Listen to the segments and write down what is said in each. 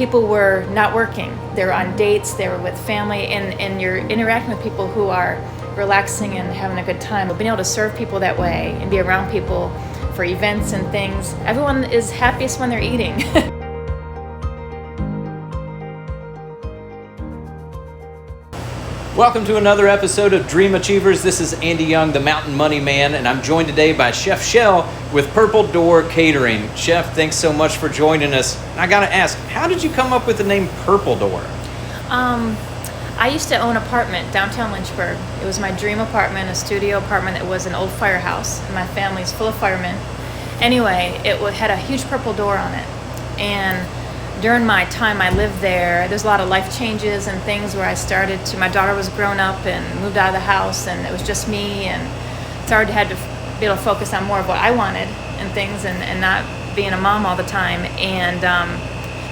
people were not working. They were on dates, they were with family, and you're interacting with people who are relaxing and having a good time. But being able to serve people that way and be around people for events and things, everyone is happiest when they're eating. Welcome to another episode of Dream Achievers. This is Andy Young, the Mountain Money Man, and I'm joined today by Chef Shel with Purple Door Catering. Chef, thanks so much for joining us. I gotta ask, how did you come up with the name Purple Door? I used to own an apartment downtown Lynchburg. It was my dream apartment, a studio apartment. It was an old firehouse, and my family's full of firemen. Anyway, it had a huge purple door on it, and during my time I lived there's a lot of life changes and things where my daughter was grown up and moved out of the house, and it was just me, and had to be able to focus on more of what I wanted and things, and not being a mom all the time. And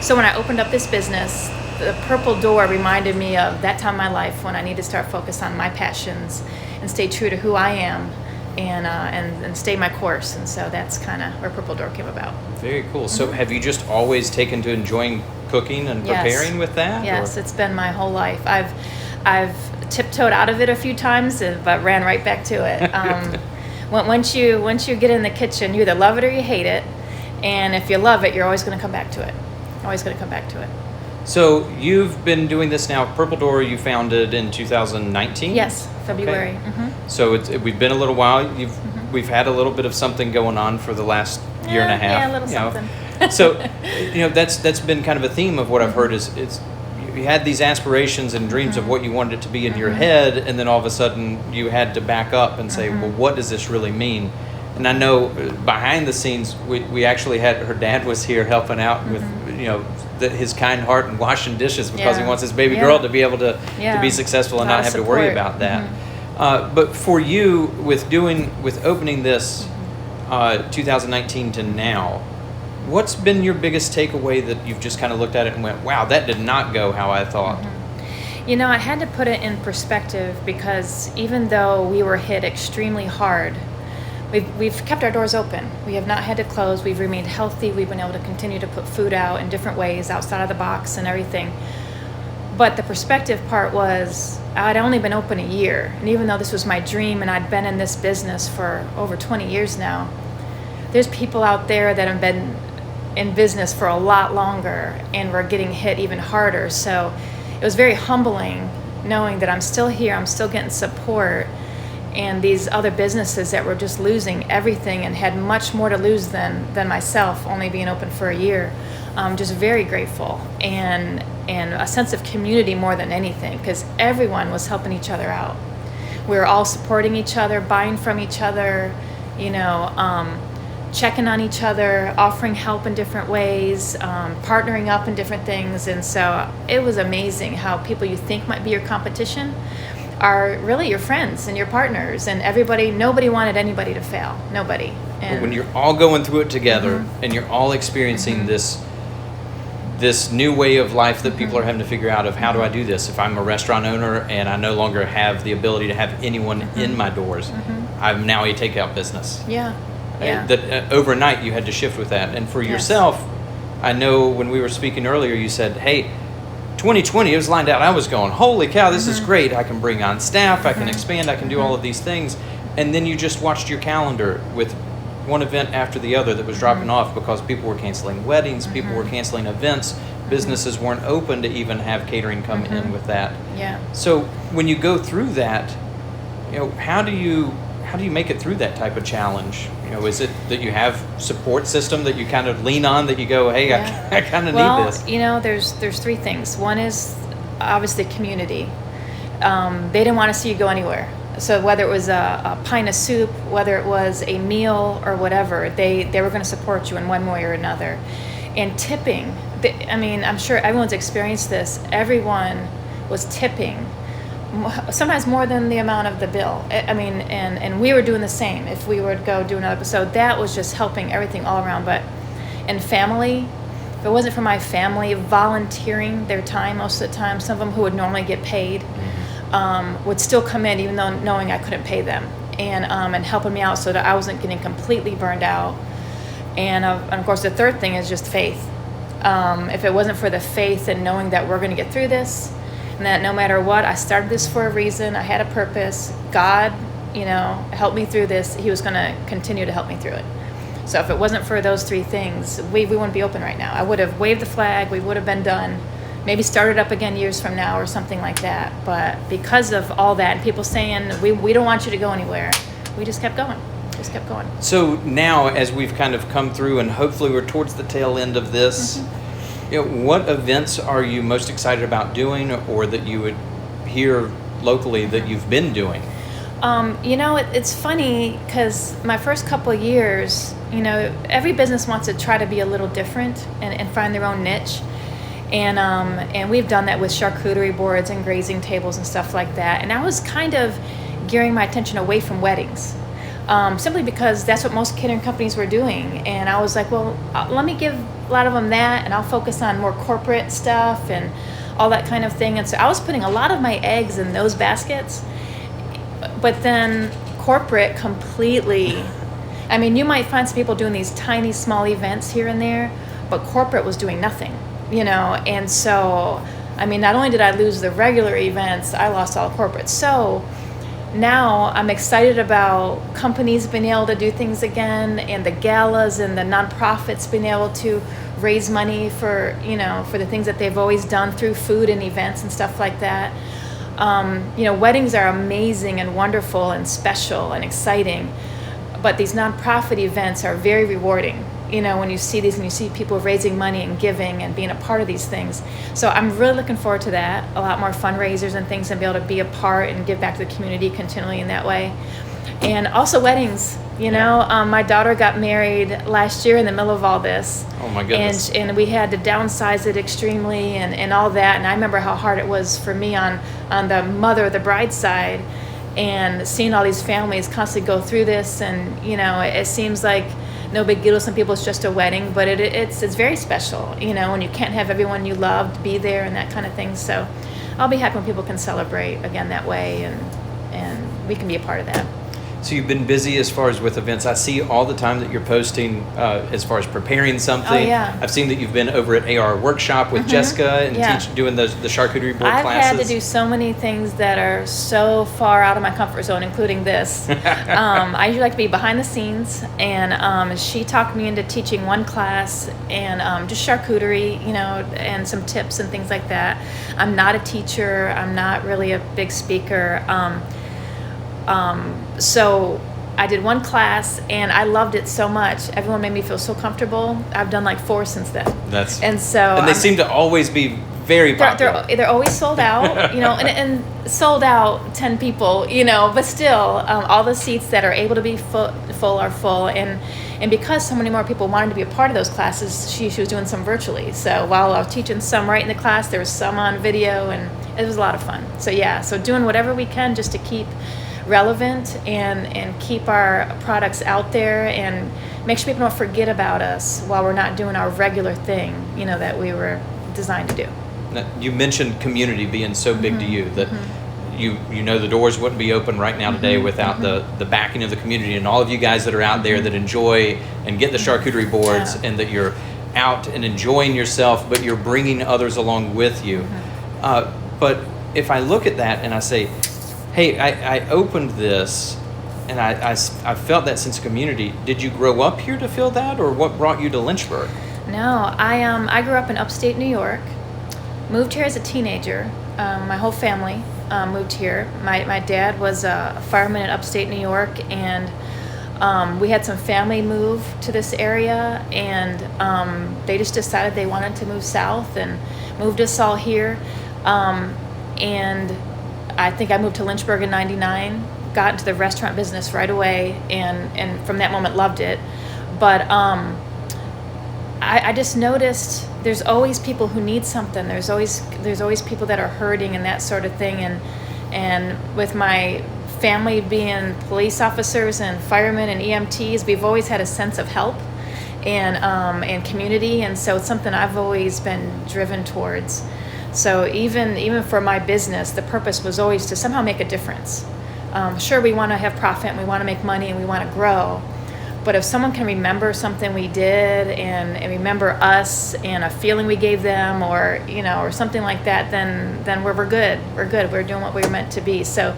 so when I opened up this business, the purple door reminded me of that time in my life when I need to start focus on my passions and stay true to who I am and stay my course. And so that's kind of where Purple Door came about. Very cool. So have you just always taken to enjoying cooking and preparing with that? Yes, it's been my whole life. I've tiptoed out of it a few times, but ran right back to it. Once you get in the kitchen, you either love it or you hate it. And if you love it, you're always going to come back to it. Always going to come back to it. So you've been doing this now. Purple Door you founded in 2019? Yes, February. Okay. Mm-hmm. So we've been a little while. We've had a little bit of something going on for the last year and a half. Yeah, a little something. So that's been kind of a theme of what I've heard is you had these aspirations and dreams of what you wanted it to be in your head, and then all of a sudden you had to back up and say, well, what does this really mean? And I know behind the scenes, we actually had, her dad was here helping out with, his kind heart and washing dishes because he wants his baby girl to be able to be successful and not have to worry about that. But for you, with opening this 2019 to now, what's been your biggest takeaway that you've just kind of looked at it and went, wow, that did not go how I thought? I had to put it in perspective because even though we were hit extremely hard, We've kept our doors open. We have not had to close. We've remained healthy. We've been able to continue to put food out in different ways outside of the box and everything. But the perspective part was I'd only been open a year. And even though this was my dream and I'd been in this business for over 20 years now, there's people out there that have been in business for a lot longer and were getting hit even harder. So it was very humbling knowing that I'm still here, I'm still getting support, and these other businesses that were just losing everything and had much more to lose than myself, only being open for a year. Just very grateful and a sense of community more than anything, because everyone was helping each other out. We were all supporting each other, buying from each other, checking on each other, offering help in different ways, partnering up in different things. And so it was amazing how people you think might be your competition are really your friends and your partners, and nobody wanted anybody to fail. Nobody. And when you're all going through it together and you're all experiencing this new way of life that people are having to figure out of how do I do this? If I'm a restaurant owner and I no longer have the ability to have anyone in my doors, I'm now a takeout business. That overnight you had to shift with that. And for yourself, I know when we were speaking earlier, you said, hey, 2020, it was lined out. I was going, holy cow, this is great. I can bring on staff, I can expand, I can do all of these things. And then you just watched your calendar with one event after the other that was dropping off because people were canceling weddings, people were canceling events, businesses weren't open to even have catering come in with that. So when you go through that, how do you make it through that type of challenge? Is it that you have support system that you kind of lean on, that you go, hey, I kind of need this? There's three things. One is obviously community. They didn't want to see you go anywhere. So whether it was a pint of soup, whether it was a meal or whatever, they were going to support you in one way or another. And tipping, I'm sure everyone's experienced this. Everyone was tipping, sometimes more than the amount of the bill. And we were doing the same if we would go do another episode. That was just helping everything all around. But in family, if it wasn't for my family volunteering their time most of the time, some of them who would normally get paid would still come in even though knowing I couldn't pay them, and helping me out so that I wasn't getting completely burned out. And of course the third thing is just faith. If it wasn't for the faith and knowing that we're going to get through this, and that no matter what, I started this for a reason. I had a purpose. God, helped me through this. He was going to continue to help me through it. So if it wasn't for those three things, we wouldn't be open right now. I would have waved the flag. We would have been done. Maybe started up again years from now or something like that. But because of all that and people saying, we don't want you to go anywhere, we just kept going. So now, as we've kind of come through, and hopefully we're towards the tail end of this, what events are you most excited about doing, or that you would hear locally that you've been doing? It's funny because my first couple of years, every business wants to try to be a little different and find their own niche. And we've done that with charcuterie boards and grazing tables and stuff like that. And I was kind of gearing my attention away from weddings. Simply because that's what most catering companies were doing. And I was like, well, let me give a lot of them that, and I'll focus on more corporate stuff and all that kind of thing. And so I was putting a lot of my eggs in those baskets. But then corporate completely, you might find some people doing these tiny, small events here and there, but corporate was doing nothing, And so, not only did I lose the regular events, I lost all corporate. So now I'm excited about companies being able to do things again, and the galas and the nonprofits being able to raise money for the things that they've always done through food and events and stuff like that. Weddings are amazing and wonderful and special and exciting, but these nonprofit events are very rewarding. When you see these and you see people raising money and giving and being a part of these things. So I'm really looking forward to that. A lot more fundraisers and things, and be able to be a part and give back to the community continually in that way. And also weddings. My daughter got married last year in the middle of all this. Oh my goodness. And we had to downsize it extremely and all that. And I remember how hard it was for me on the mother, the bride side, and seeing all these families constantly go through this. And, it seems like no big deal to some people, it's just a wedding, but it's very special, when you can't have everyone you loved be there and that kind of thing. So I'll be happy when people can celebrate again that way, and we can be a part of that. So you've been busy as far as with events. I see all the time that you're posting as far as preparing something. Oh, yeah. I've seen that you've been over at AR Workshop with Jessica and doing the charcuterie board I've classes. I've had to do so many things that are so far out of my comfort zone, including this. I usually like to be behind the scenes, and she talked me into teaching one class and just charcuterie, and some tips and things like that. I'm not a teacher. I'm not really a big speaker. So I did one class and I loved it so much. Everyone made me feel so comfortable. I've done like 4 since then. And they seem to always be very popular. They're always sold out, and sold out 10 people, but still, all the seats that are able to be full are full. And because so many more people wanted to be a part of those classes, she was doing some virtually. So while I was teaching some right in the class, there was some on video, and it was a lot of fun. So doing whatever we can just to keep relevant and keep our products out there and make sure people don't forget about us while we're not doing our regular thing, that we were designed to do. Now, you mentioned community being so big to you that the doors wouldn't be open right now today without the backing of the community and all of you guys that are out there that enjoy and get the charcuterie boards, and that you're out and enjoying yourself, but you're bringing others along with you. But if I look at that and I say, hey, I opened this and I felt that sense of community. Did you grow up here to feel that, or what brought you to Lynchburg? No, I grew up in upstate New York, moved here as a teenager. My whole family moved here. My dad was a fireman in upstate New York, and we had some family move to this area, and they just decided they wanted to move south and moved us all here. And I think I moved to Lynchburg in '99, got into the restaurant business right away, and from that moment loved it. But I just noticed there's always people who need something. There's always people that are hurting and that sort of thing. And with my family being police officers and firemen and EMTs, we've always had a sense of help and community, and so it's something I've always been driven towards. So even for my business, the purpose was always to somehow make a difference. Sure, we want to have profit and we want to make money and we want to grow, But if someone can remember something we did and remember us and a feeling we gave them, or or something like that, then we're good. We're good. We're doing what we were meant to be. So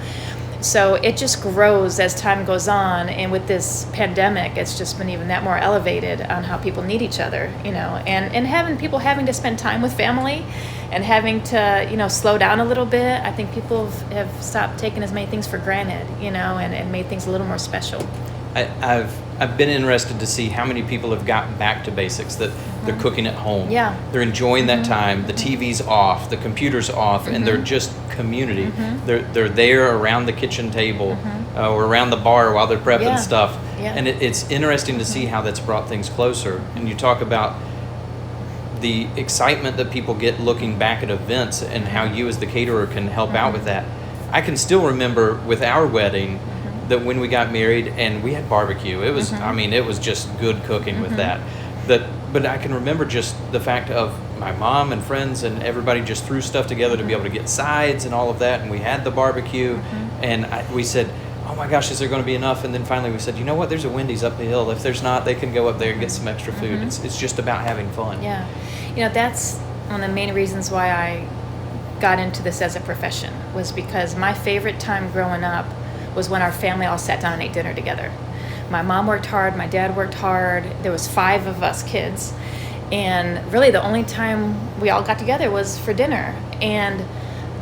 it just grows as time goes on, and with this pandemic, it's just been even that more elevated on how people need each other, and having people having to spend time with family, and having to slow down a little bit. I think people have stopped taking as many things for granted, and made things a little more special. I've been interested to see how many people have gotten back to basics, that they're cooking at home. Yeah. They're enjoying that time. The TV's off, the computer's off, and they're just community. They're there around the kitchen table or around the bar while they're prepping stuff. Yeah. And it's interesting to see how that's brought things closer. And you talk about the excitement that people get looking back at events and how you as the caterer can help out with that. I can still remember with our wedding that when we got married and we had barbecue, it was, it was just good cooking with that. But I can remember just the fact of my mom and friends and everybody just threw stuff together to be able to get sides and all of that. And we had the barbecue and we said, oh my gosh, is there going to be enough? And then finally we said, you know what, there's a Wendy's up the hill. If there's not, they can go up there and get some extra food. It's just about having fun. Yeah. That's one of the main reasons why I got into this as a profession, was because my favorite time growing up was when our family all sat down and ate dinner together. My mom worked hard, my dad worked hard. There was 5 of us kids. And really the only time we all got together was for dinner, and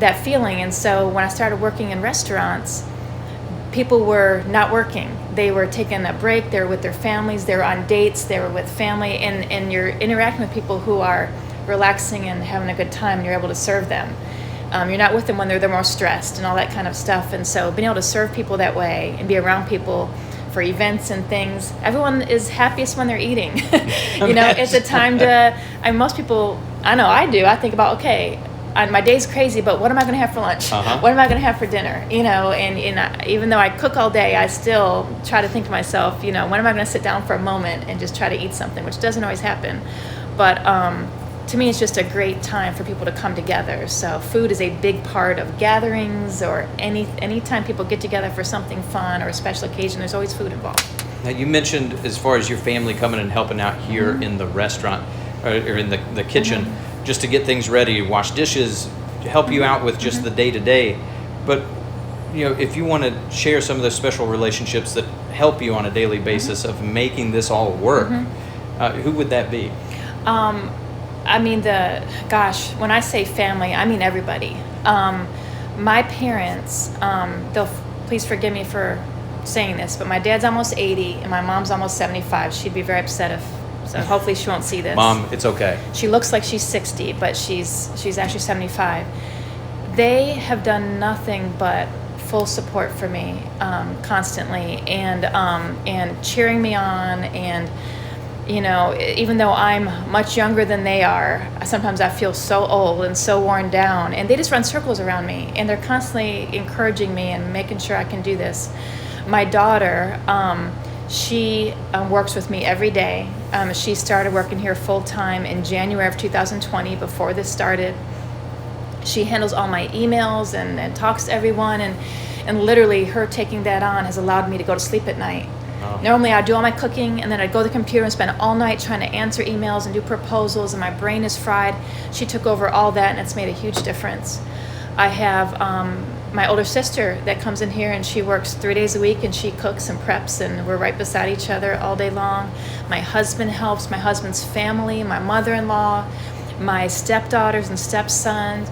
that feeling. And so when I started working in restaurants, people were not working. They were taking a break, they were with their families, they were on dates, they were with family, and you're interacting with people who are relaxing and having a good time, and you're able to serve them. You're not with them when they're more stressed and all that kind of stuff. And so being able to serve people that way and be around people for events and things, everyone is happiest when they're eating. It's a time to, most people, I know I do, I think about, okay, my day's crazy, but what am I going to have for lunch? What am I going to have for dinner? And even though I cook all day, I still try to think to myself, when am I going to sit down for a moment and just try to eat something, which doesn't always happen. But to me, it's just a great time for people to come together. So food is a big part of gatherings, or any time people get together for something fun or a special occasion, there's always food involved. Now, you mentioned as far as your family coming and helping out here in the restaurant or in the kitchen, just to get things ready, wash dishes, to help you out with just the day-to-day. But, if you want to share some of those special relationships that help you on a daily basis of making this all work, who would that be? When I say family, I mean everybody. My parents, they'll please forgive me for saying this, but my dad's almost 80 and my mom's almost 75. She'd be very upset so hopefully she won't see this. Mom, it's okay. She looks like she's 60, but she's actually 75. They have done nothing but full support for me constantly, and cheering me on, and even though I'm much younger than they are, sometimes I feel so old and so worn down, and they just run circles around me, and they're constantly encouraging me and making sure I can do this. My daughter, she works with me every day. She started working here full-time in January of 2020, before this started. She handles all my emails and talks to everyone, and literally her taking that on has allowed me to go to sleep at night. Oh. Normally I'd do all my cooking, and then I'd go to the computer and spend all night trying to answer emails and do proposals, and my brain is fried. She took over all that, and it's made a huge difference. I have my older sister that comes in here, and she works 3 days a week, and she cooks and preps, and we're right beside each other all day long. My husband helps, my husband's family, my mother-in-law, my stepdaughters and stepsons.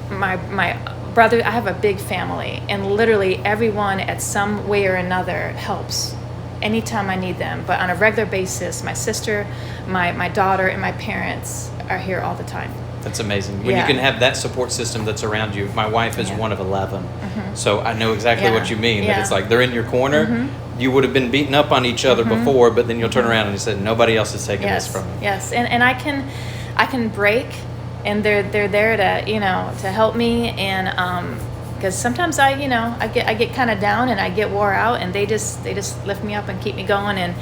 My brother, I have a big family, and literally everyone at some way or another helps anytime I need them. But on a regular basis, my sister, my daughter, and my parents are here all the time. That's amazing. When you can have that support system that's around you. My wife is one of 11, so I know exactly what you mean, that it's like they're in your corner. You would have been beaten up on each other before, but then you'll turn around and you said, nobody else is taking this from me. Yes, and I can break, and they're there to help me, and because sometimes I get kind of down and I get wore out, and they just lift me up and keep me going, and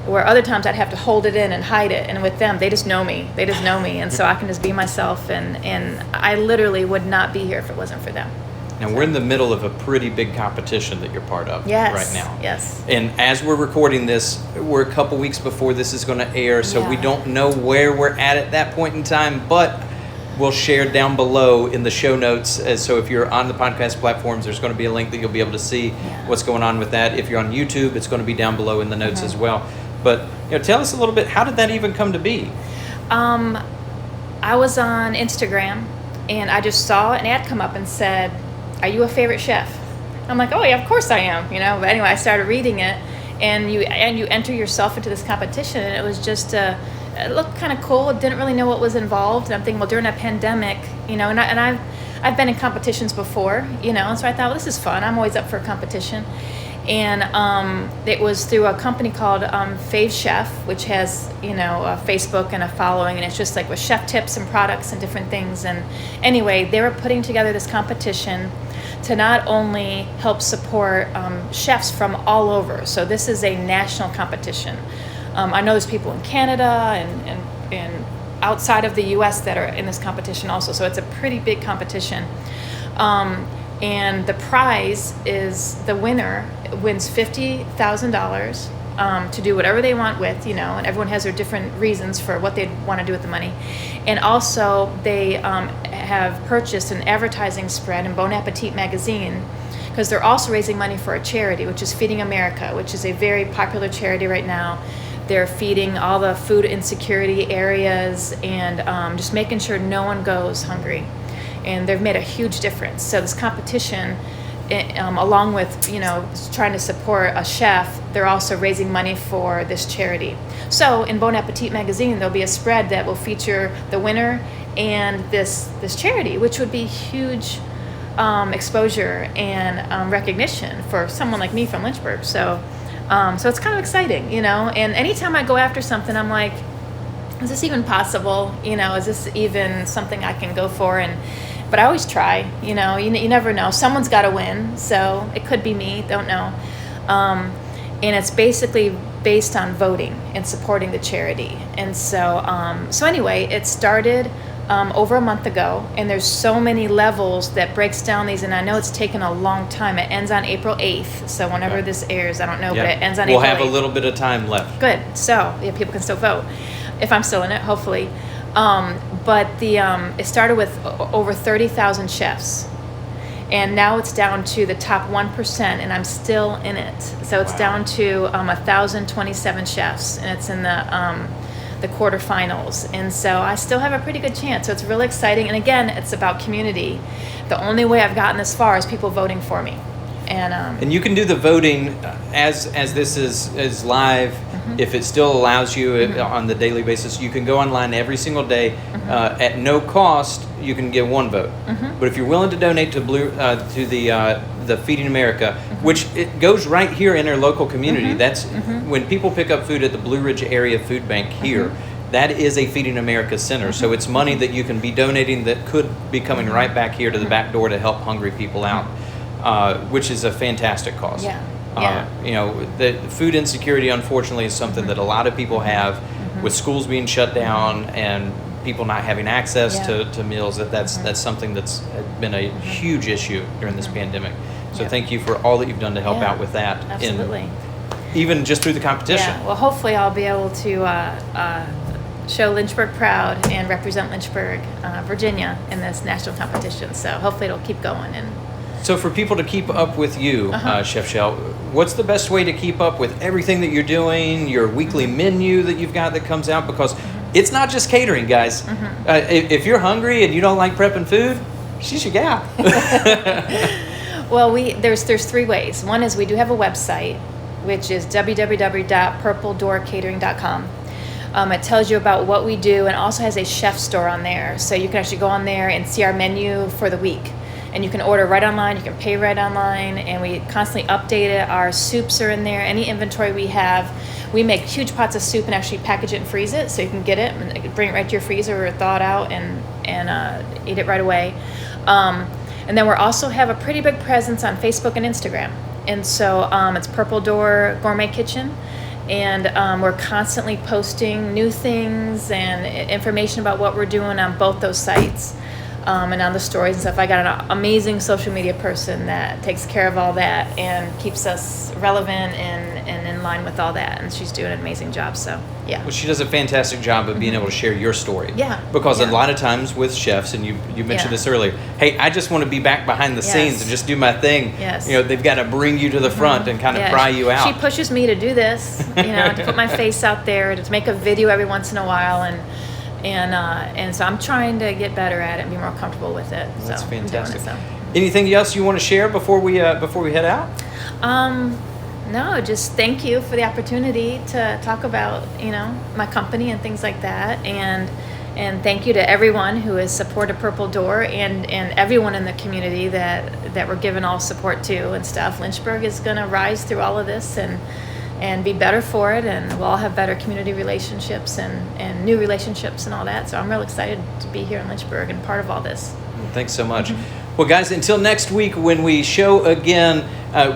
where other times I'd have to hold it in and hide it, and with them they just know me, and so I can just be myself, and I literally would not be here if it wasn't for them. Now, we're in the middle of a pretty big competition that you're part of Yes. right now. Yes. And as we're recording this, we're a couple weeks before this is going to air, so we don't know where we're at that point in time, but we'll share down below in the show notes. So if you're on the podcast platforms, there's going to be a link that you'll be able to see what's going on with that. If you're on YouTube, it's going to be down below in the notes as well. But tell us a little bit, how did that even come to be? I was on Instagram, and I just saw an ad come up and said, "Are you a favorite chef?" I'm like, "Oh yeah, of course I am." But anyway, I started reading it, and you enter yourself into this competition, and it was just it looked kind of cool. I didn't really know what was involved, and I'm thinking, well, during a pandemic, and I've been in competitions before, and so I thought, well, this is fun. I'm always up for a competition. And it was through a company called Fave Chef, which has a Facebook and a following, and it's just like with chef tips and products and different things. And anyway, they were putting together this competition to not only help support chefs from all over. So this is a national competition. I know there's people in Canada and outside of the U.S. that are in this competition also. So it's a pretty big competition. And the prize is the winner wins $50,000 to do whatever they want with, and everyone has their different reasons for what they'd want to do with the money. And also they have purchased an advertising spread in Bon Appetit magazine, because they're also raising money for a charity, which is Feeding America, which is a very popular charity right now. They're feeding all the food insecurity areas and just making sure no one goes hungry. And they've made a huge difference. So this competition, along with trying to support a chef, they're also raising money for this charity. So in Bon Appetit magazine, there'll be a spread that will feature the winner and this charity, which would be huge exposure and recognition for someone like me from Lynchburg. So it's kind of exciting, And anytime I go after something, I'm like, is this even possible? Is this even something I can go for? But I always try, you never know. Someone's got to win, so it could be me, don't know. And it's basically based on voting and supporting the charity. And so anyway, it started over a month ago, and there's so many levels that breaks down these, and I know it's taken a long time. It ends on April 8th, so whenever this airs, I don't know, but it ends on April 8th. We'll have a little bit of time left. Good, so people can still vote, if I'm still in it, hopefully. But it started with over 30,000 chefs, and now it's down to the top 1%, and I'm still in it. So it's down to 1,027 chefs, and it's in the quarterfinals, and so I still have a pretty good chance. So it's really exciting, and again, it's about community. The only way I've gotten this far is people voting for me. And you can do the voting as this is live. If it still allows you on the daily basis, you can go online every single day at no cost. You can get one vote. But if you're willing to donate to the Feeding America, which it goes right here in our local community. That's when people pick up food at the Blue Ridge Area Food Bank here. That is a Feeding America center. So it's money that you can be donating that could be coming right back here to the back door to help hungry people out, which is a fantastic cause. The food insecurity, unfortunately, is something that a lot of people have with schools being shut down and people not having access to meals. That's something that's been a huge issue during this pandemic. So thank you for all that you've done to help out with that. Absolutely. Even just through the competition. Yeah. Well, hopefully I'll be able to show Lynchburg proud and represent Lynchburg, Virginia in this national competition. So hopefully it'll keep going. So for people to keep up with you, Chef Shel, what's the best way to keep up with everything that you're doing, your weekly menu that you've got that comes out? Because it's not just catering, guys. If you're hungry and you don't like prepping food, she's your gal. Well, there's three ways. One is we do have a website, which is www.purpledoorcatering.com. It tells you about what we do and also has a chef store on there. So you can actually go on there and see our menu for the week. And you can order right online, you can pay right online, and we constantly update it. Our soups are in there, any inventory we have. We make huge pots of soup and actually package it and freeze it, so you can get it and bring it right to your freezer or thaw it out and eat it right away. And then we also have a pretty big presence on Facebook and Instagram. And so it's Purple Door Gourmet Kitchen. And we're constantly posting new things and information about what we're doing on both those sites. and on the stories and stuff. I got an amazing social media person that takes care of all that and keeps us relevant and in line with all that. And she's doing an amazing job. So, yeah. Well, she does a fantastic job of being able to share your story. Yeah. Because Yeah. a lot of times with chefs, and you mentioned Yeah. this earlier, hey, I just want to be back behind the Yes. scenes and just do my thing. Yes. You know, they've got to bring you to the front and kind of Yeah, pry you out. She pushes me to do this, to put my face out there, to make a video every once in a while, and so I'm trying to get better at it and be more comfortable with it. Well, that's so I'm doing fantastic. it, so. Anything else you want to share before we head out? No, just thank you for the opportunity to talk about, my company and things like that. And thank you to everyone who has supported Purple Door and everyone in the community that we're given all support to and stuff. Lynchburg is going to rise through all of this and be better for it, and we'll all have better community relationships and new relationships and all that. So I'm real excited to be here in Lynchburg and part of all this. Thanks so much. Well, guys, until next week when we show again,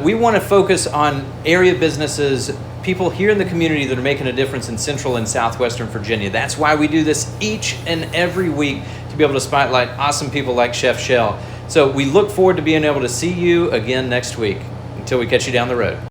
we want to focus on area businesses, people here in the community that are making a difference in Central and Southwestern Virginia. That's why we do this each and every week, to be able to spotlight awesome people like Chef Shel. So we look forward to being able to see you again next week. Until we catch you down the road.